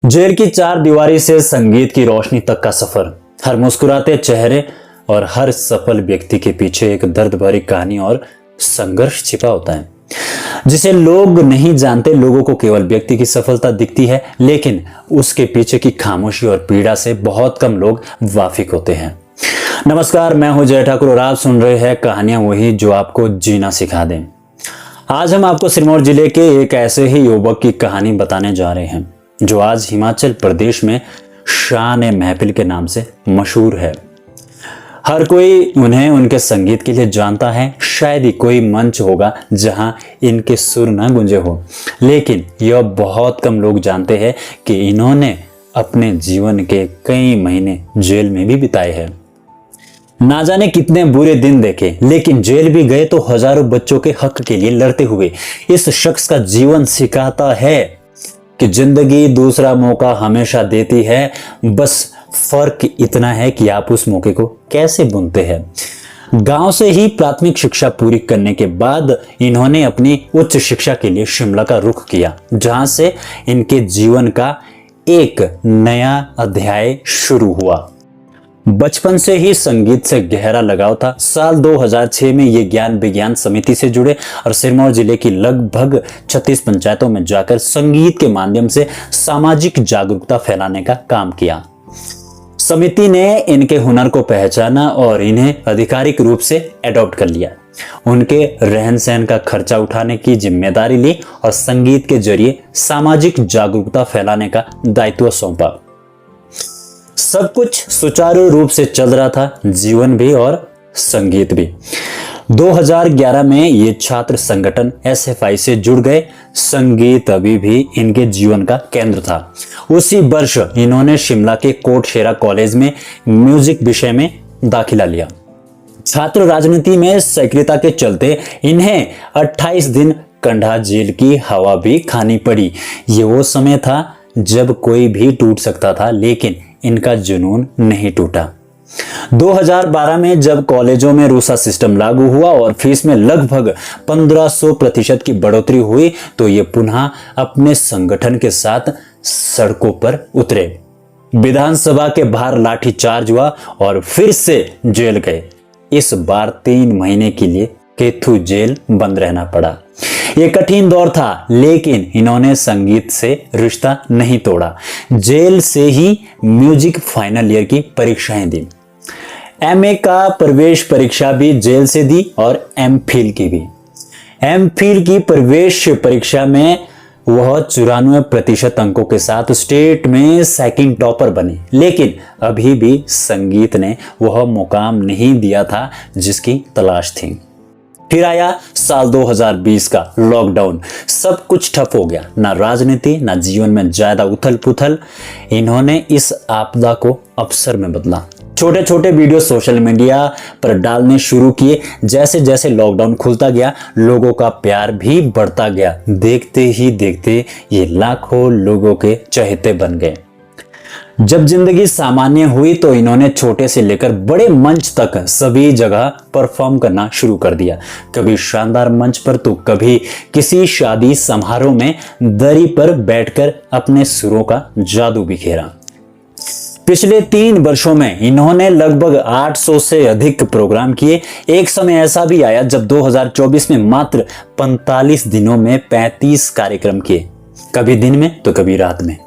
Jail की चार दीवारी से संगीत की रोशनी तक का सफर। हर मुस्कुराते चेहरे और हर सफल व्यक्ति के पीछे एक दर्द भरी कहानी और संघर्ष छिपा होता है जिसे लोग नहीं जानते। लोगों को केवल व्यक्ति की सफलता दिखती है, लेकिन उसके पीछे की खामोशी और पीड़ा से बहुत कम लोग वाकिफ होते हैं। नमस्कार, मैं हूं जय ठाकुर और आप सुन रहे हैं कहानियां वही जो आपको जीना सिखा दें। आज हम आपको सिरमौर जिले के एक ऐसे ही युवक की कहानी बताने जा रहे हैं जो आज हिमाचल प्रदेश में शान ए महफिल के नाम से मशहूर है। हर कोई उन्हें उनके संगीत के लिए जानता है। शायद ही कोई मंच होगा जहां इनके सुर न गूंजे हो, लेकिन यह बहुत कम लोग जानते हैं कि इन्होंने अपने जीवन के कई महीने जेल में भी बिताए हैं। ना जाने कितने बुरे दिन देखे, लेकिन जेल भी गए तो हजारों बच्चों के हक के लिए लड़ते हुए इस शख्स का जीवन सिखाता है कि जिंदगी दूसरा मौका हमेशा देती है। बस फर्क इतना है कि आप उस मौके को कैसे बुनते हैं। गांव से ही प्राथमिक शिक्षा पूरी करने के बाद इन्होंने अपनी उच्च शिक्षा के लिए शिमला का रुख किया, जहां से इनके जीवन का एक नया अध्याय शुरू हुआ। बचपन से ही संगीत से गहरा लगाव था। साल 2006 में ये ज्ञान विज्ञान समिति से जुड़े और सिरमौर जिले की लगभग 36 पंचायतों में जाकर संगीत के माध्यम से सामाजिक जागरूकता फैलाने का काम किया। समिति ने इनके हुनर को पहचाना और इन्हें आधिकारिक रूप से एडॉप्ट कर लिया। उनके रहन सहन का खर्चा उठाने की जिम्मेदारी ली और संगीत के जरिए सामाजिक जागरूकता फैलाने का दायित्व सौंपा। सब कुछ सुचारू रूप से चल रहा था, जीवन भी और संगीत भी। 2011 में ये छात्र संगठन SFI से जुड़ गए। संगीत अभी भी इनके जीवन का केंद्र था। उसी वर्ष इन्होंने शिमला के कोटशेरा कॉलेज में म्यूजिक विषय में दाखिला लिया। छात्र राजनीति में सक्रियता के चलते इन्हें 28 दिन कंढा जेल की हवा भी खानी पड़ी। ये वो समय था जब कोई भी टूट सकता था, लेकिन इनका जुनून नहीं टूटा। 2012 में जब कॉलेजों में रूसा सिस्टम लागू हुआ और फीस में लगभग 1500% की बढ़ोतरी हुई, तो ये पुनः अपने संगठन के साथ सड़कों पर उतरे। विधानसभा के बाहर लाठीचार्ज हुआ और फिर से जेल गए। इस बार 3 महीने के लिए केथू जेल बंद रहना पड़ा। ये कठिन दौर था, लेकिन इन्होंने संगीत से रिश्ता नहीं तोड़ा। जेल से ही म्यूजिक फाइनल ईयर की परीक्षाएं दी। MA का प्रवेश परीक्षा भी जेल से दी और MPhil की भी। MPhil की प्रवेश परीक्षा में वह 94% अंकों के साथ स्टेट में सेकंड टॉपर बने, लेकिन अभी भी संगीत ने वह मुकाम नहीं दिया था जिसकी तलाश थी। फिर आया साल 2020 का लॉकडाउन। सब कुछ ठप हो गया, ना राजनीति ना जीवन में ज्यादा उथल पुथल। इन्होंने इस आपदा को अवसर में बदला। छोटे छोटे वीडियो सोशल मीडिया पर डालने शुरू किए। जैसे जैसे लॉकडाउन खुलता गया, लोगों का प्यार भी बढ़ता गया। देखते ही देखते ये लाखों लोगों के चहेते बन गए। जब जिंदगी सामान्य हुई तो इन्होंने छोटे से लेकर बड़े मंच तक सभी जगह परफॉर्म करना शुरू कर दिया। कभी शानदार मंच पर तो कभी किसी शादी समारोह में दरी पर बैठकर अपने सुरों का जादू बिखेरा। पिछले 3 वर्षों में इन्होंने लगभग 800 से अधिक प्रोग्राम किए। एक समय ऐसा भी आया जब 2024 में मात्र 45 दिनों में 35 कार्यक्रम किए, कभी दिन में तो कभी रात में।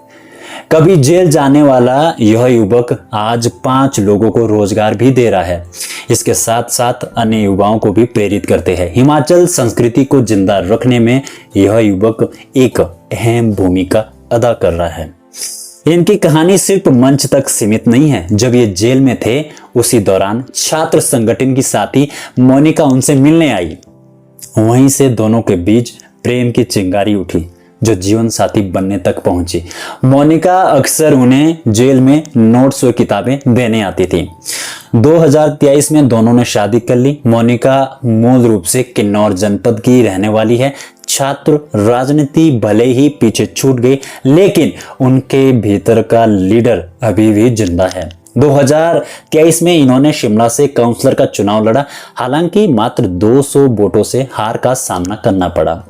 कभी जेल जाने वाला यह युवक आज 5 लोगों को रोजगार भी दे रहा है। इसके साथ साथ अन्य युवाओं को भी प्रेरित करते हैं। हिमाचल संस्कृति को जिंदा रखने में यह युवक एक अहम भूमिका अदा कर रहा है। इनकी कहानी सिर्फ मंच तक सीमित नहीं है। जब ये जेल में थे, उसी दौरान छात्र संगठन की साथी मोनिका उनसे मिलने आई। वहीं से दोनों के बीच प्रेम की चिंगारी उठी, जो जीवन साथी बनने तक पहुंची। मोनिका अक्सर उन्हें जेल में नोट्स और किताबें देने आती थी। 2023 में दोनों ने शादी कर ली। मोनिका मूल रूप से किन्नौर जनपद की रहने वाली है। छात्र राजनीति भले ही पीछे छूट गई, लेकिन उनके भीतर का लीडर अभी भी जिंदा है। 2023 में इन्होंने शिमला से काउंसलर का चुनाव लड़ा, हालांकि मात्र 200 वोटों से हार का सामना करना पड़ा।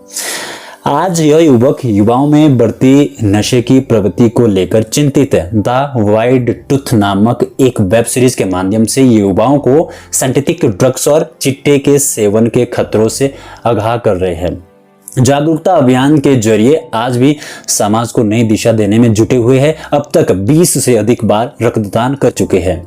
आज यह युवक युवाओं में बढ़ती नशे की प्रवृत्ति को लेकर चिंतित है। द वाइड टूथ नामक एक वेब सीरीज के माध्यम से युवाओं को सिंथेटिक ड्रग्स और चिट्टे के सेवन के खतरों से आगाह कर रहे हैं। जागरूकता अभियान के जरिए आज भी समाज को नई दिशा देने में जुटे हुए हैं। अब तक 20 से अधिक बार रक्तदान कर चुके हैं।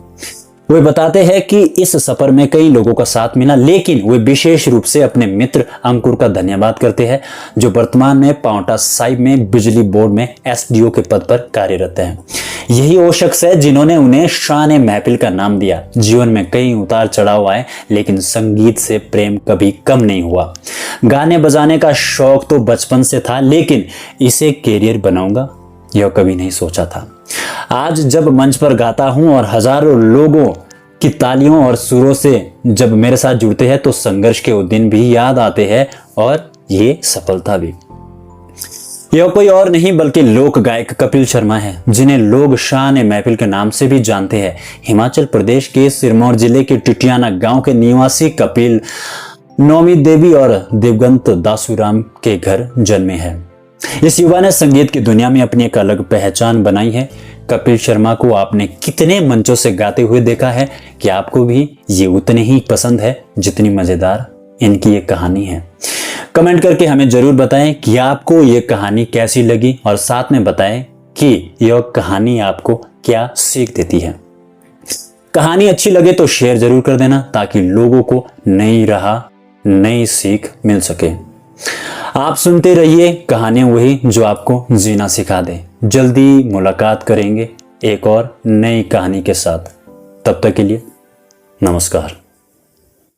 वे बताते हैं कि इस सफर में कई लोगों का साथ मिला, लेकिन वे विशेष रूप से अपने मित्र अंकुर का धन्यवाद करते हैं, जो वर्तमान में पांवटा साहिब में बिजली बोर्ड में एसडीओ के पद पर कार्यरत हैं। यही वो शख्स है जिन्होंने उन्हें शान महफिल का नाम दिया। जीवन में कई उतार चढ़ाव आए, लेकिन संगीत से प्रेम कभी कम नहीं हुआ। गाने बजाने का शौक तो बचपन से था, लेकिन इसे कैरियर बनाऊंगा यह कभी नहीं सोचा था। आज जब मंच पर गाता हूं और हजारों लोगों की तालियों और सुरों से जब मेरे साथ जुड़ते हैं तो संघर्ष के वो दिन भी याद आते हैं और ये सफलता भी। यह कोई और नहीं बल्कि लोक गायक कपिल शर्मा है, जिन्हें लोग शान महफिल के नाम से भी जानते हैं। हिमाचल प्रदेश के सिरमौर जिले के टिटियाना गांव के निवासी कपिल नौमी देवी और देवगंत दासूराम के घर जन्मे हैं। इस युवा ने संगीत की दुनिया में अपनी एक अलग पहचान बनाई है। कपिल शर्मा को आपने कितने मंचों से गाते हुए देखा है कि आपको भी ये उतने ही पसंद है जितनी मजेदार इनकी ये कहानी है। कमेंट करके हमें जरूर बताएं कि आपको ये कहानी कैसी लगी और साथ में बताएं कि यह कहानी आपको क्या सीख देती है। कहानी अच्छी लगे तो शेयर जरूर कर देना, ताकि लोगों को नई राह, नई सीख मिल सके। आप सुनते रहिए कहानियां वही जो आपको जीना सिखा दे। जल्दी मुलाकात करेंगे एक और नई कहानी के साथ। तब तक के लिए नमस्कार।